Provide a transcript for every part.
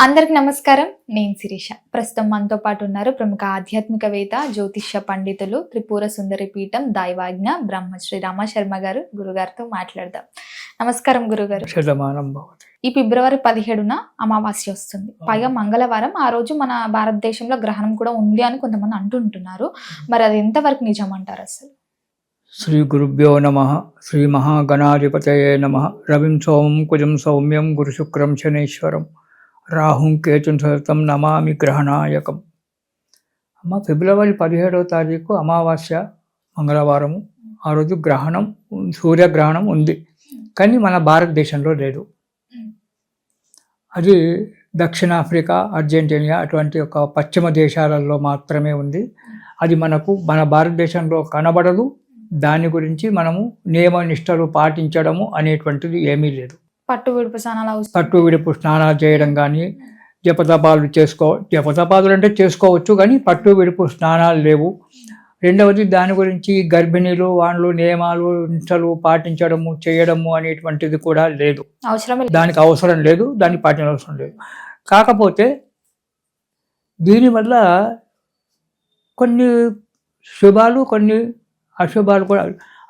అందరికి నమస్కారం. నేను శిరీష. ప్రస్తుతం మనతో పాటు ఉన్నారు ప్రముఖ ఆధ్యాత్మికవేత్త, జ్యోతిష్య పండితులు, త్రిపుర సుందరి పీఠం దైవాజ్ఞ బ్రహ్మశ్రీ రామశర్మ గారు. గురుగారితో మాట్లాడదాం. నమస్కారం గురుగారు. ఈ ఫిబ్రవరి 17న అమావాస్య వస్తుంది. పైగా మంగళవారం. ఆ రోజు మన భారతదేశంలో గ్రహణం కూడా ఉంది అని కొంతమంది అంటుంటున్నారు. మరి అది ఎంతవరకు నిజం అంటారు అసలు? శ్రీ గురుభ్యో నమః. శ్రీ మహాగణాధిపతయే నమః. రవిం సోమం కుజం సౌమ్యం గురుశుక్రం శనీశ్వరం రాహుం కేతుం సతతం నమామి గ్రహణాయకం. అమ్మ, ఫిబ్రవరి 17వ తారీఖు అమావాస్య, మంగళవారము. ఆ రోజు గ్రహణం, సూర్యగ్రహణం ఉంది, కానీ మన భారతదేశంలో లేదు. అది దక్షిణాఫ్రికా, అర్జెంటీనా అటువంటి ఒక పశ్చిమ దేశాలలో మాత్రమే ఉంది. అది మన భారతదేశంలో కనబడదు. దాని గురించి మనము నియమ నిష్టలు పాటించడము అనేటువంటిది ఏమీ లేదు. పట్టు విడుపు స్నానాలు చేయడం కానీ, జపతపాలు జపతపాదులు అంటే చేసుకోవచ్చు, కానీ పట్టు విడుపు స్నానాలు లేవు. రెండవది, దాని గురించి గర్భిణీలు వాళ్ళు నియమాలు నిష్టలు పాటించడము చేయడము అనేటువంటిది కూడా లేదు. దానికి అవసరం లేదు, దాన్ని పాటించవసరం లేదు. కాకపోతే దీనివల్ల కొన్ని శుభాలు, కొన్ని అశుభాలు కూడా.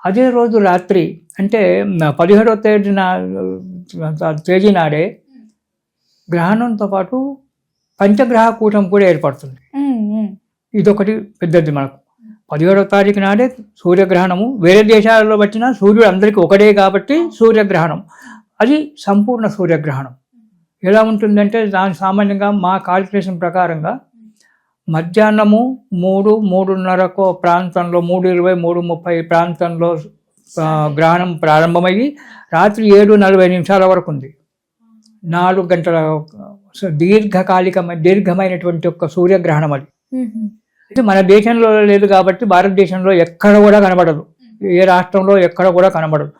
అదే రోజు రాత్రి అంటే 17వ తేదీ నాడే గ్రహణంతో పాటు పంచగ్రహ కూటం కూడా ఏర్పడుతుంది. ఇదొకటి పెద్దది మనకు. 17వ తారీఖు నాడే సూర్యగ్రహణము. వేరే దేశాలలో వచ్చినా సూర్యుడు అందరికీ ఒకటే కాబట్టి సూర్యగ్రహణం. అది సంపూర్ణ సూర్యగ్రహణం. ఎలా ఉంటుందంటే, దాని సామాన్యంగా మా కాల్కులేషన్ ప్రకారంగా మధ్యాహ్నము 3:30 ప్రాంతంలో, 3:20, 3:30 ప్రాంతంలో గ్రహణం ప్రారంభమయ్యి రాత్రి 7:40 వరకు ఉంది. 4 గంటల దీర్ఘమైనటువంటి ఒక సూర్యగ్రహణం అది. ఇది మన దేశంలో లేదు కాబట్టి భారతదేశంలో ఎక్కడ కూడా కనబడదు. ఏ రాష్ట్రంలో ఎక్కడ కూడా కనబడదు.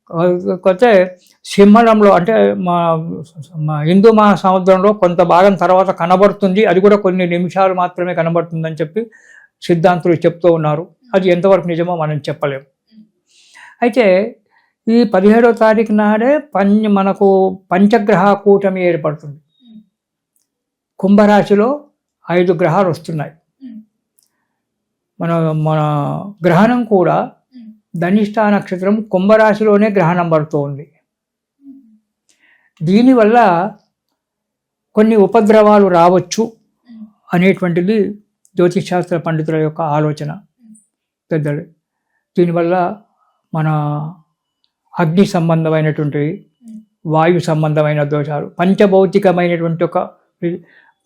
కాకపోతే సింహళంలో అంటే మా హిందూ మహాసముద్రంలో కొంత భాగం తర్వాత కనబడుతుంది. అది కూడా కొన్ని నిమిషాలు మాత్రమే కనబడుతుందని చెప్పి సిద్ధాంతులు చెప్తూ ఉన్నారు. అది ఎంతవరకు నిజమో మనం చెప్పలేము. అయితే ఈ 17వ తారీఖు నాడే మనకు పంచగ్రహ కూటమి ఏర్పడుతుంది. కుంభరాశిలో 5 గ్రహాలు వస్తున్నాయి. మన గ్రహణం కూడా ధనిష్ఠా నక్షత్రం కుంభరాశిలోనే గ్రహణం పడుతోంది. దీనివల్ల కొన్ని ఉపద్రవాలు రావచ్చు అనేటువంటిది జ్యోతిషాస్త్ర పండితుల యొక్క ఆలోచన, పెద్దలు. దీనివల్ల మన అగ్ని సంబంధమైనటువంటివి, వాయు సంబంధమైన దోషాలు, పంచభౌతికమైనటువంటి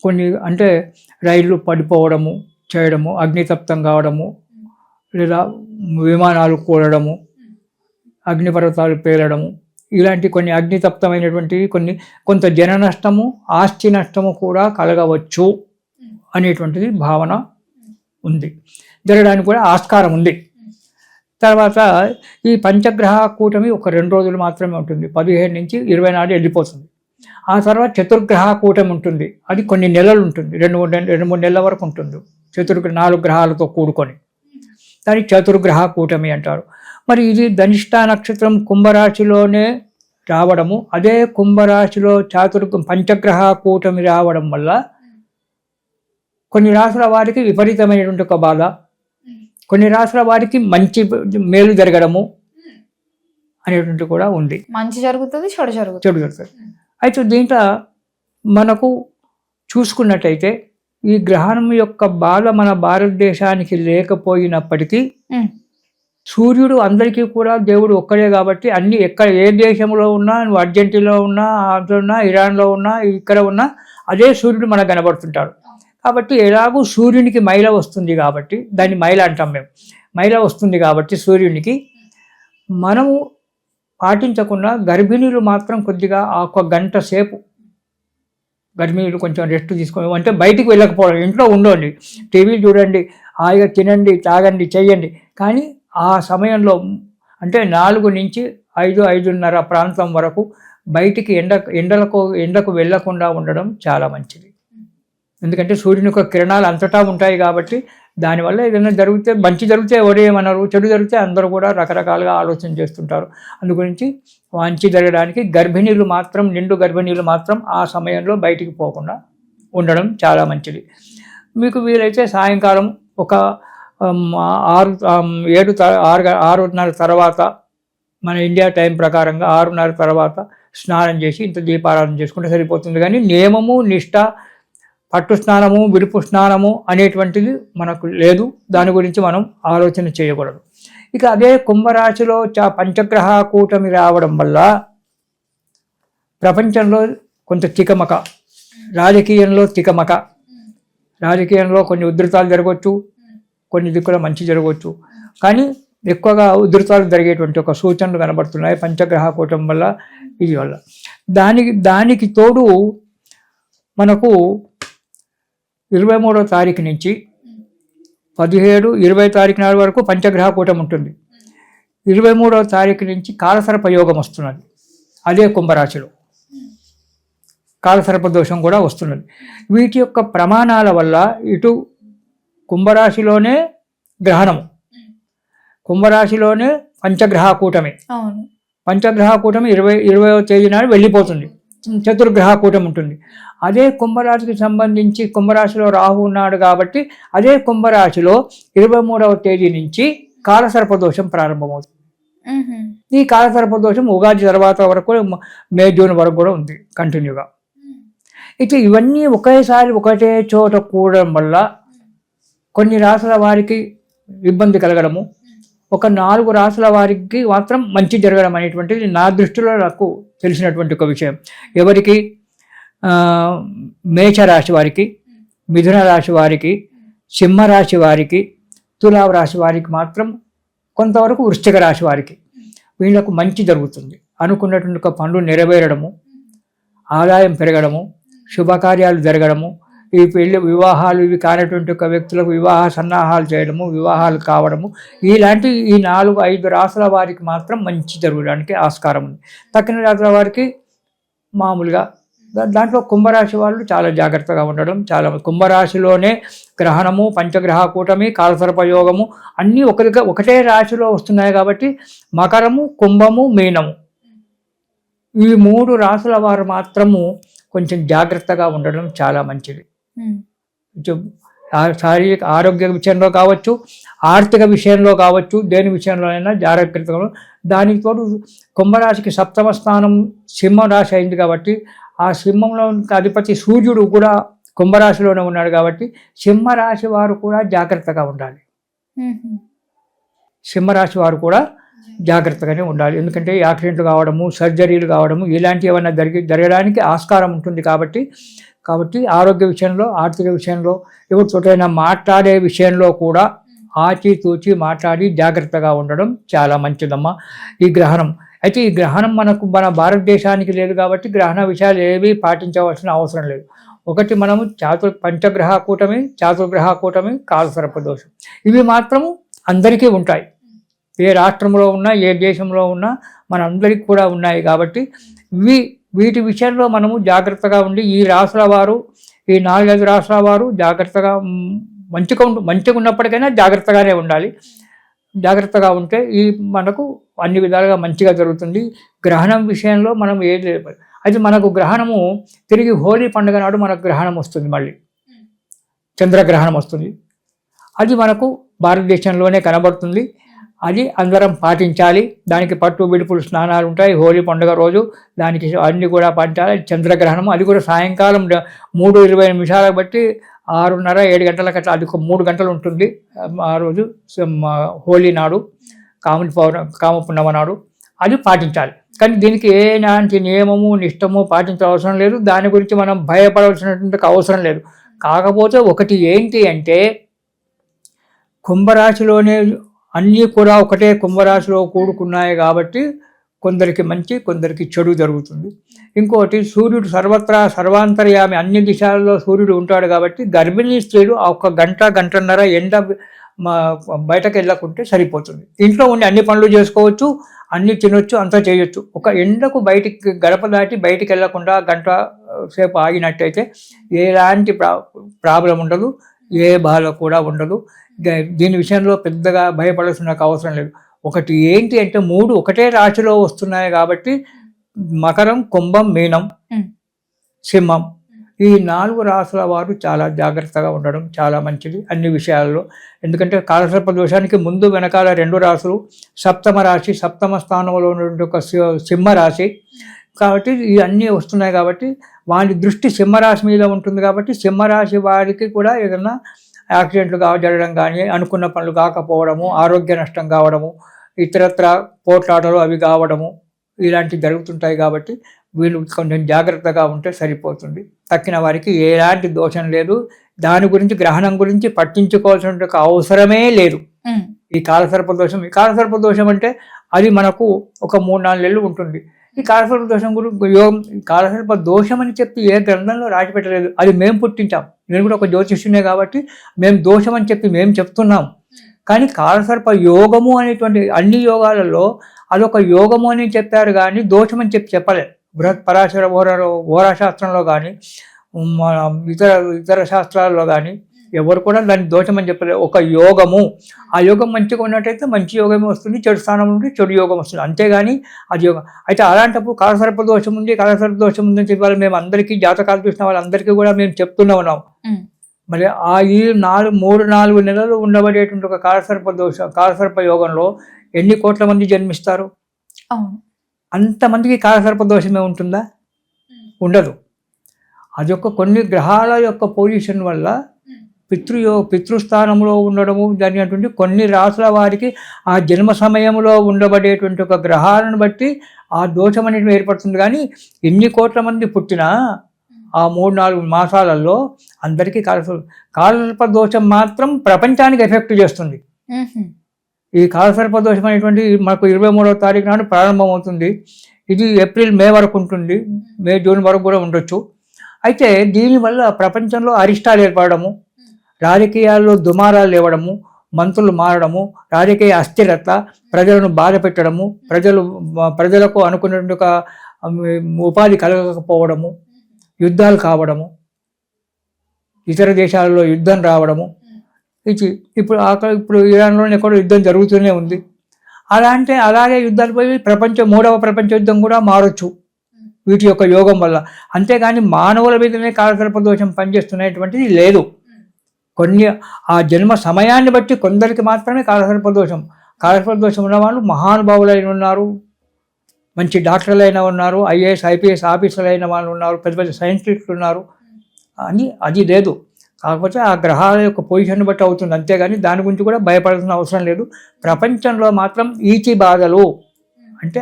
కొన్ని అంటే రైళ్లు పడిపోవడము చేయడము, అగ్నితప్తం కావడము, లేదా విమానాలు కూలడము, అగ్నిపర్వతాలు పేలడము, ఇలాంటి కొన్ని అగ్నితప్తమైనటువంటివి, కొంత జన నష్టము, ఆస్తి నష్టము కూడా కలగవచ్చు అనేటువంటిది భావన ఉంది. జరగడానికి కూడా ఆస్కారం ఉంది. తర్వాత ఈ పంచగ్రహ కూటమి ఒక 2 రోజులు మాత్రమే ఉంటుంది. 15 నుంచి 20 నాడు వెళ్ళిపోతుంది. ఆ తర్వాత చతుర్గ్రహ కూటమి ఉంటుంది. అది కొన్ని నెలలు ఉంటుంది. 2-3 నెలల వరకు ఉంటుంది. 4 గ్రహాలతో కూడుకొని దానికి చతుర్గ్రహ కూటమి అంటారు. మరి ఇది ధనిష్ఠా నక్షత్రం కుంభరాశిలోనే రావడము, అదే కుంభరాశిలో పంచగ్రహ కూటమి రావడం వల్ల కొన్ని రాశుల వారికి విపరీతమైనటువంటి ఒక బాధ, కొన్ని రాశుల వారికి మంచి మేలు జరగడము అనేటువంటి కూడా ఉంది. మంచి జరుగుతుంది, చెడు జరుగుతుంది. అయితే దీంట్లో మనకు చూసుకున్నట్టయితే ఈ గ్రహణం యొక్క బాధ మన భారతదేశానికి లేకపోయినప్పటికీ సూర్యుడు అందరికీ కూడా దేవుడు ఒక్కడే కాబట్టి ఏ దేశంలో ఉన్నా, నువ్వు అర్జెంటీనాలో ఉన్నా, ఉన్నా, ఇరాన్లో ఉన్నా, ఇక్కడ ఉన్నా అదే సూర్యుడు మనకు కనబడుతుంటాడు. కాబట్టి ఎలాగూ సూర్యునికి మైల వస్తుంది కాబట్టి, దాన్ని మైల అంటాం మేము, మైల వస్తుంది కాబట్టి సూర్యునికి మనము పాటించకుండా గర్భిణీలు మాత్రం కొద్దిగా 1 గంట సేపు గర్భిణీలు కొంచెం రెస్ట్ తీసుకోండి. అంటే బయటికి వెళ్ళకపోవడం, ఇంట్లో ఉండండి, టీవీ చూడండి, హాయిగా తినండి, తాగండి, చెయ్యండి. కానీ ఆ సమయంలో అంటే 4 నుంచి 5-5:30 ప్రాంతం వరకు బయటికి ఎండకు వెళ్ళకుండా ఉండడం చాలా మంచిది. ఎందుకంటే సూర్యుని యొక్క కిరణాలు అంతటా ఉంటాయి కాబట్టి దానివల్ల ఏదైనా జరిగితే మంచి జరిగితే ఎవరు ఏమన్నారు, చెడు జరిగితే అందరూ కూడా రకరకాలుగా ఆలోచన చేస్తుంటారు. అందు గురించి మంచి జరగడానికి గర్భిణీలు మాత్రం, నిండు గర్భిణీలు మాత్రం ఆ సమయంలో బయటికి పోకుండా ఉండడం చాలా మంచిది. మీకు వీలైతే సాయంకాలం ఒక 6:30 తర్వాత, మన ఇండియా టైం ప్రకారంగా 6:30 తర్వాత స్నానం చేసి ఇంత దీపారాధన చేసుకుంటే సరిపోతుంది. కానీ నియమము, నిష్ట, పట్టు స్నానము, విడుపు స్నానము అనేటువంటిది మనకు లేదు. దాని గురించి మనం ఆలోచన చేయకూడదు. ఇక అదే కుంభరాశిలో పంచగ్రహ కూటమి రావడం వల్ల ప్రపంచంలో కొంత తికమక, రాజకీయంలో తికమక, రాజకీయంలో కొన్ని ఉధృతాలు జరగవచ్చు, కొన్ని దిక్కుల మంచి జరగవచ్చు. కానీ ఎక్కువగా ఉధృతాలు జరిగేటువంటి ఒక సూచనలు కనబడుతున్నాయి పంచగ్రహ కూటమి వల్ల, ఇది వల్ల. దానికి తోడు మనకు 23వ తారీఖు నుంచి 17, 20 తారీఖు నాడు వరకు పంచగ్రహ కూటమి ఉంటుంది. 23వ తారీఖు నుంచి కాలసర్ప యోగం వస్తున్నది. అదే కుంభరాశిలో కాలసర్ప దోషం కూడా వస్తున్నది. వీటి యొక్క ప్రమాణాల వల్ల ఇటు కుంభరాశిలోనే గ్రహణము, కుంభరాశిలోనే పంచగ్రహ కూటమి. పంచగ్రహ కూటమి 20వ తేదీ నాడు వెళ్ళిపోతుంది. చతుర్గ్రహ కూటమి ఉంటుంది. అదే కుంభరాశికి సంబంధించి, కుంభరాశిలో రాహు ఉన్నాడు కాబట్టి అదే కుంభరాశిలో 23వ తేదీ నుంచి కాలసర్ప దోషం ప్రారంభమవుతుంది. ఈ కాలసర్ప దోషం ఉగాది తర్వాత వరకు, మే, జూన్ వరకు కూడా ఉంది కంటిన్యూగా. అయితే ఇవన్నీ ఒకేసారి ఒకటే చోట కూడడం వల్ల కొన్ని రాసుల వారికి ఇబ్బంది కలగడము, ఒక 4 రాసుల వారికి మాత్రం మంచి జరగడం అనేటువంటిది నా దృష్టిలో నాకు తెలిసినటువంటి ఒక విషయం. ఎవరికి? మేషరాశి వారికి, మిథున రాశి వారికి, సింహరాశి వారికి, తులా రాశి వారికి మాత్రం, కొంతవరకు వృశ్చిక రాశి వారికి వీళ్ళకు మంచి జరుగుతుంది. అనుకున్నటువంటి ఒక పనులు నెరవేరడము, ఆదాయం పెరగడము, శుభకార్యాలు జరగడము, ఈ పెళ్లి వివాహాలు ఇవి కానటువంటి ఒక వ్యక్తులకు వివాహ సన్నాహాలు చేయడము, వివాహాలు కావడము, ఇలాంటి ఈ 4-5 రాసుల వారికి మాత్రం మంచి జరగడానికి ఆస్కారం ఉంది. తక్కిన రాసుల వారికి మామూలుగా. దాంట్లో కుంభరాశి వాళ్ళు చాలా జాగ్రత్తగా ఉండడం, చాలా కుంభరాశిలోనే గ్రహణము, పంచగ్రహ కూటమి, కాలసర్పయోగము అన్నీ ఒకటే రాశిలో వస్తున్నాయి కాబట్టి మకరము, కుంభము, మీనము ఈ 3 రాసుల వారు మాత్రము కొంచెం జాగ్రత్తగా ఉండడం చాలా మంచిది. శారీరక ఆరోగ్య విషయంలో కావచ్చు, ఆర్థిక విషయంలో కావచ్చు, దేని విషయంలోనైనా జాగ్రత్తగా. దానికి తోడు కుంభరాశికి 7వ స్థానం సింహరాశి అయింది కాబట్టి ఆ సింహంలో అధిపతి సూర్యుడు కూడా కుంభరాశిలోనే ఉన్నాడు కాబట్టి సింహరాశి వారు కూడా జాగ్రత్తగా ఉండాలి. సింహరాశి వారు కూడా జాగ్రత్తగానే ఉండాలి. ఎందుకంటే యాక్సిడెంట్లు కావడము, సర్జరీలు కావడము ఇలాంటివి ఏమైనా జరగడానికి ఆస్కారం ఉంటుంది కాబట్టి ఆరోగ్య విషయంలో, ఆర్థిక విషయంలో, ఎవరితోటైనా మాట్లాడే విషయంలో కూడా ఆచితూచి మాట్లాడి జాగ్రత్తగా ఉండడం చాలా మంచిదమ్మా. ఈ గ్రహణం అయితే ఈ గ్రహణం మన భారతదేశానికి లేదు కాబట్టి గ్రహణ విషయాలు ఏవి పాటించవలసిన అవసరం లేదు. ఒకటి మనము పంచగ్రహ కూటమి, చాతుర్గ్రహ కూటమి, కాలసర్ప దోషం ఇవి మాత్రము అందరికీ ఉంటాయి. ఏ రాష్ట్రంలో ఉన్నా, ఏ దేశంలో ఉన్నా మనందరికీ కూడా ఉన్నాయి కాబట్టి వీటి విషయంలో మనము జాగ్రత్తగా ఉండి ఈ రాసుల వారు, ఈ 4-5 రాసుల వారు జాగ్రత్తగా మంచిగా ఉన్నప్పటికైనా జాగ్రత్తగానే ఉండాలి. జాగ్రత్తగా ఉంటే మనకు అన్ని విధాలుగా మంచిగా జరుగుతుంది. గ్రహణం విషయంలో మనం ఏది లేదు. అయితే మనకు గ్రహణము తిరిగి హోలీ పండుగ నాడు మనకు గ్రహణం వస్తుంది, మళ్ళీ చంద్రగ్రహణం వస్తుంది. అది మనకు భారతదేశంలోనే కనబడుతుంది. అది అందరం పాటించాలి. దానికి పట్టు విడుపులు స్నానాలు ఉంటాయి హోలీ పండుగ రోజు, దానికి అన్ని కూడా పాటించాలి. చంద్రగ్రహణము అది కూడా సాయంకాలం 3:20 బట్టి 6:30-7 గంటలకు అట్లా, అది 3 గంటలు ఉంటుంది ఆ రోజు హోలీ నాడు, కామపున్నమ నాడు. అది పాటించాలి. కానీ దీనికి ఏనాంటి నియమము, నిష్టము పాటించవలసిన లేదు. దాని గురించి మనం భయపడవలసినటువంటి అవసరం లేదు. కాకపోతే ఒకటి ఏంటి అంటే, కుంభరాశిలోనే అన్నీ కూడా ఒకటే కుంభరాశిలో కూడుకున్నాయి కాబట్టి కొందరికి మంచి, కొందరికి చెడు జరుగుతుంది. ఇంకోటి సూర్యుడు సర్వత్రా సర్వాంతర్యామి, అన్ని దిశలలో సూర్యుడు ఉంటాడు కాబట్టి గర్భిణీ స్త్రీలు ఒక గంటన్నర ఎండ బయటకు వెళ్ళకుంటే సరిపోతుంది. ఇంట్లో ఉండి అన్ని పనులు చేసుకోవచ్చు, అన్ని తినొచ్చు, అంతా చేయొచ్చు. ఒక ఎండకు గడప దాటి బయటికి వెళ్ళకుండా గంట సేపు ఆగినట్టయితే ఎలాంటి ప్రాబ్లం ఉండదు, ఏ బాధ కూడా ఉండదు. దీని విషయంలో పెద్దగా భయపడాల్సిన అవసరం లేదు. ఒకటి ఏంటి అంటే 3 ఒకటే రాశిలో వస్తున్నాయి కాబట్టి మకరం, కుంభం, మీనం, సింహం, ఈ 4 రాశుల వారు చాలా జాగ్రత్తగా ఉండడం చాలా మంచిది అన్ని విషయాల్లో. ఎందుకంటే కాలసర్ప దోషానికి ముందు వెనకాల 2 రాశులు, సప్తమ రాశి, సప్తమ స్థానంలో ఉన్నటువంటి ఒక సింహరాశి కాబట్టి ఇవన్నీ వస్తున్నాయి కాబట్టి వాడి దృష్టి సింహరాశి మీద ఉంటుంది కాబట్టి సింహరాశి వారికి కూడా ఏదైనా యాక్సిడెంట్లు జరగడం కానీ, అనుకున్న పనులు కాకపోవడము, ఆరోగ్య నష్టం కావడము, ఇతరత్ర పోట్లాటలు అవి కావడము ఇలాంటివి జరుగుతుంటాయి కాబట్టి వీళ్ళు కొంచెం జాగ్రత్తగా ఉంటే సరిపోతుంది. తక్కిన వారికి ఎలాంటి దోషం లేదు. దాని గురించి గ్రహణం గురించి పట్టించుకోవాల్సిన అవసరమే లేదు. ఈ కాలసర్ప దోషం, ఈ కాలసర్ప దోషం అంటే అది మనకు ఒక 3-4 నెలలు ఉంటుంది. ఈ కాలసర్ప దోషం గురించి యోగం, కాలసర్ప దోషం అని చెప్పి ఏ గ్రంథంలో రాసి పెట్టలేదు, అది మేము పుట్టించాం. నేను కూడా ఒక జ్యోతిష్యునే కాబట్టి మేము దోషం అని చెప్పి మేము చెప్తున్నాం. కానీ కాలసర్ప యోగము అనేటువంటి అన్ని యోగాలలో అదొక యోగము అని చెప్పారు కానీ దోషం అని చెప్పలేదు. బృహత్ పరాశర శాస్త్రంలో కానీ ఇతర శాస్త్రాల్లో కానీ ఎవరు కూడా దాన్ని దోషం అని చెప్పలేదు. ఒక యోగము, ఆ యోగం మంచిగా ఉన్నట్టయితే మంచి యోగమే వస్తుంది, చెడు స్థానం నుండి చెడు యోగం వస్తుంది, అంతేగాని అది యోగం. అయితే అలాంటప్పుడు కాలసర్ప దోషం ఉంది, కాలసర్ప దోషం ఉందని చెప్పి మేము అందరికీ జాతకాలు చూసిన వాళ్ళందరికీ కూడా మేము చెప్తూనే ఉన్నాం. మరి ఈ 3-4 నెలలు ఉండబడేటువంటి ఒక కాలసర్ప యోగంలో ఎన్ని కోట్ల మంది జన్మిస్తారు? అంతమందికి కాలసర్ప దోషమే ఉంటుందా? ఉండదు. అది యొక్క కొన్ని గ్రహాల యొక్క పొజిషన్ వల్ల పితృస్థానంలో ఉండడము జరిగినటువంటి కొన్ని రాసుల వారికి ఆ జన్మ సమయంలో ఉండబడేటువంటి ఒక గ్రహాలను బట్టి ఆ దోషం అనేది ఏర్పడుతుంది. కానీ ఎన్ని కోట్ల మంది పుట్టినా ఆ 3-4 మాసాలలో అందరికీ కాలసర్ప దోషం మాత్రం ప్రపంచానికి ఎఫెక్ట్ చేస్తుంది. ఈ కాలసర్ప దోషం అనేటువంటి మనకు 23వ తారీఖు నాడు ప్రారంభమవుతుంది. ఇది ఏప్రిల్-మే వరకు ఉంటుంది, మే-జూన్ వరకు కూడా ఉండొచ్చు. అయితే దీనివల్ల ప్రపంచంలో అరిష్టాలు ఏర్పడము, రాజకీయాల్లో దుమారాలు లేవడము, మంత్రులు మారడము, రాజకీయ అస్థిరత, ప్రజలను బాధ పెట్టడము, ప్రజలకు అనుకున్నటువంటి ఒక ఉపాధి కలగకపోవడము, యుద్ధాలు కావడము, ఇతర దేశాలలో యుద్ధం రావడము. ఇప్పుడు ఇరాన్లోనే కూడా యుద్ధం జరుగుతూనే ఉంది. అలాగే యుద్ధాలు పోయి 3వ ప్రపంచ యుద్ధం కూడా మారొచ్చు వీటి యొక్క యోగం వల్ల. అంతేగాని మానవుల మీదనే కాలసర్ప దోషం పనిచేస్తున్నటువంటిది లేదు. కొన్ని ఆ జన్మ సమయాన్ని బట్టి కొందరికి మాత్రమే కాలసర్ప దోషం ఉన్న వాళ్ళు మహానుభావులైన ఉన్నారు, మంచి డాక్టర్లు అయినా ఉన్నారు, ఐఏఎస్ ఐపీఎస్ ఆఫీసర్లు అయిన వాళ్ళు ఉన్నారు, పెద్ద పెద్ద సైంటిస్టులు ఉన్నారు అని అది లేదు. కాకపోతే ఆ గ్రహాల యొక్క పొజిషన్ బట్టి అవుతుంది, అంతేగాని దాని గురించి కూడా భయపడాల్సిన అవసరం లేదు. ప్రపంచంలో మాత్రం ఈచి బాధలు అంటే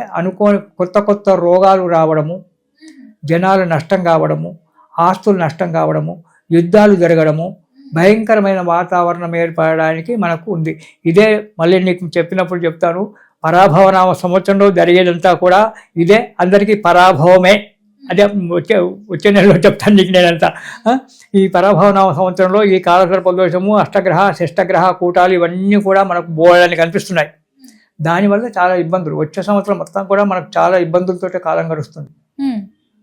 కొత్త రోగాలు రావడము, జనాలు నష్టం కావడము, ఆస్తులు నష్టం కావడము, యుద్ధాలు జరగడము, భయంకరమైన వాతావరణం ఏర్పడడానికి మనకు ఉంది. ఇదే మళ్ళీ నీకు చెప్పినప్పుడు చెప్తాను, పరాభవనామ సంవత్సరంలో జరిగేదంతా కూడా ఇదే, అందరికీ పరాభవమే. అదే వచ్చే నెలలో చెప్తాను నీకు నేనంతా. ఈ పరాభవనామ సంవత్సరంలో ఈ కాలసర్ప దోషము, అష్టగ్రహ షష్టగ్రహ కూటాలు ఇవన్నీ కూడా మనకు బోలని కనిపిస్తున్నాయి. దానివల్ల చాలా ఇబ్బందులు, వచ్చే సంవత్సరం మొత్తం కూడా మనకు చాలా ఇబ్బందులతో కాలం గడుస్తుంది.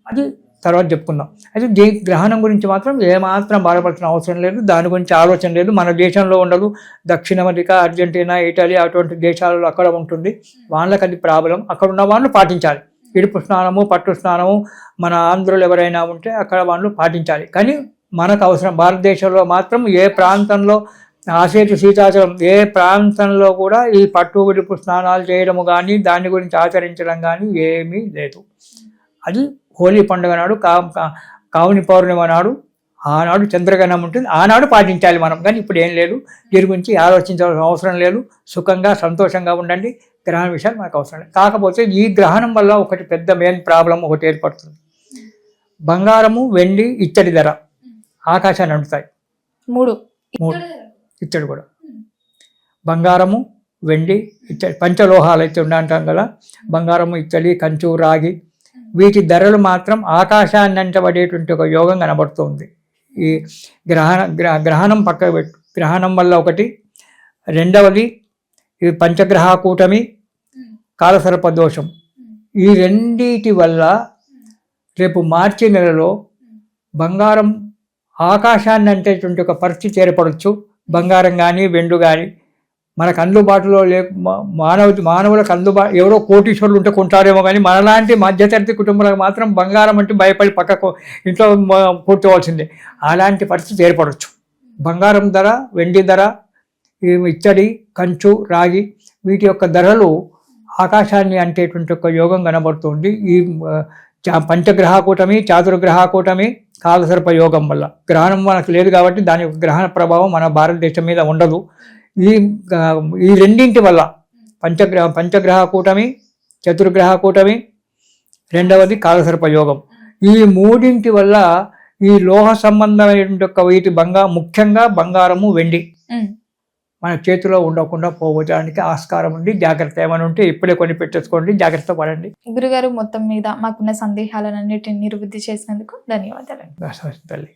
అది తర్వాత చెప్పుకుందాం. అయితే గ్రహణం గురించి మాత్రం ఏమాత్రం బాధపడాల్సిన అవసరం లేదు, దాని గురించి ఆలోచన లేదు. మన దేశంలో ఉండదు, దక్షిణ అమెరికా, అర్జెంటీనా, ఇటలీ అటువంటి దేశాలలో అక్కడ ఉంటుంది, వాళ్ళకి అది ప్రాబ్లం. అక్కడ ఉన్న వాళ్ళు పాటించాలి. ఇడుపు స్నానము, పట్టు స్నానము మన ఆంధ్రులు ఎవరైనా ఉంటే అక్కడ వాళ్ళు పాటించాలి. కానీ మనకు అవసరం భారతదేశంలో మాత్రం ఏ ప్రాంతంలో ఆసేతు శీతాచలం ఏ ప్రాంతంలో కూడా ఈ పట్టు విడుపు స్నానాలు చేయడము కానీ దాని గురించి ఆచరించడం కానీ ఏమీ లేదు. అది హోలీ పండుగ నాడు, కావుని పౌర్ణిమ నాడు, ఆనాడు చంద్రగ్రహణం ఉంటుంది, ఆనాడు పాటించాలి మనం. కానీ ఇప్పుడు ఏం లేదు, దీని గురించి ఆలోచించాల్సిన అవసరం లేదు. సుఖంగా సంతోషంగా ఉండండి. గ్రహణ విషయాలు మనకు అవసరం లేదు. కాకపోతే ఈ గ్రహణం వల్ల ఒకటి పెద్ద మెయిన్ ప్రాబ్లం ఒకటి ఏర్పడుతుంది. బంగారము, వెండి, ఇత్తడి ధర ఆకాశాన్ని అంటుతాయి. మూడు ఇత్తడి కూడా. బంగారము, వెండి, ఇత్తడి పంచలోహాలు అయితే అంటాం కదా, బంగారము, ఇత్తడి, కంచు, రాగి, వీటి ధరలు మాత్రం ఆకాశాన్ని అంటబడేటువంటి ఒక యోగం కనబడుతుంది. ఈ గ్రహణం పక్కకు పెట్టు. గ్రహణం వల్ల ఒకటి, రెండవది ఈ పంచగ్రహ కూటమి, కాలసర్ప దోషం. ఈ రెండిటి వల్ల రేపు మార్చి నెలలో బంగారం ఆకాశాన్ని అంటేటువంటి ఒక పరిస్థితి ఏర్పడవచ్చు. బంగారం కానీ వెండు కానీ మనకు అందుబాటులో మానవులకు ఎవరో కోటీశ్వరులు ఉంటే కొంటారేమో కానీ మనలాంటి మధ్యతరగతి కుటుంబాలకు మాత్రం బంగారం అంటే భయపడి పక్కకు ఇంట్లో కూర్చోవాల్సిందే. అలాంటి పరిస్థితి ఏర్పడవచ్చు. బంగారం ధర, వెండి ధర, ఇత్తడి, కంచు, రాగి వీటి యొక్క ధరలు ఆకాశాన్ని అంటేటువంటి ఒక యోగం కనబడుతుంది. ఈ పంచగ్రహ కూటమి, చాతుర్గ్రహ కూటమి, కాలసర్ప యోగం వల్ల. గ్రహణం మనకు లేదు కాబట్టి దాని యొక్క గ్రహణ ప్రభావం మన భారతదేశం మీద ఉండదు. ఈ రెండింటి వల్ల పంచగ్రహ కూటమి, చతుర్గ్రహ కూటమి, రెండవది కాలసర్ప యోగం, ఈ మూడింటి వల్ల ఈ లోహ సంబంధమైన వీటి ముఖ్యంగా బంగారము, వెండి మన చేతిలో ఉండకుండా పోవడానికి ఆస్కారం ఉంది. జాగ్రత్త ఏమైనా ఉంటే ఇప్పుడే కొని పెట్టేసుకోండి, జాగ్రత్త పడండి. గురుగారు, మొత్తం మీద మాకున్న సందేహాలన్నిటిని నివృత్తి చేసినందుకు ధన్యవాదాలు. తల్లి.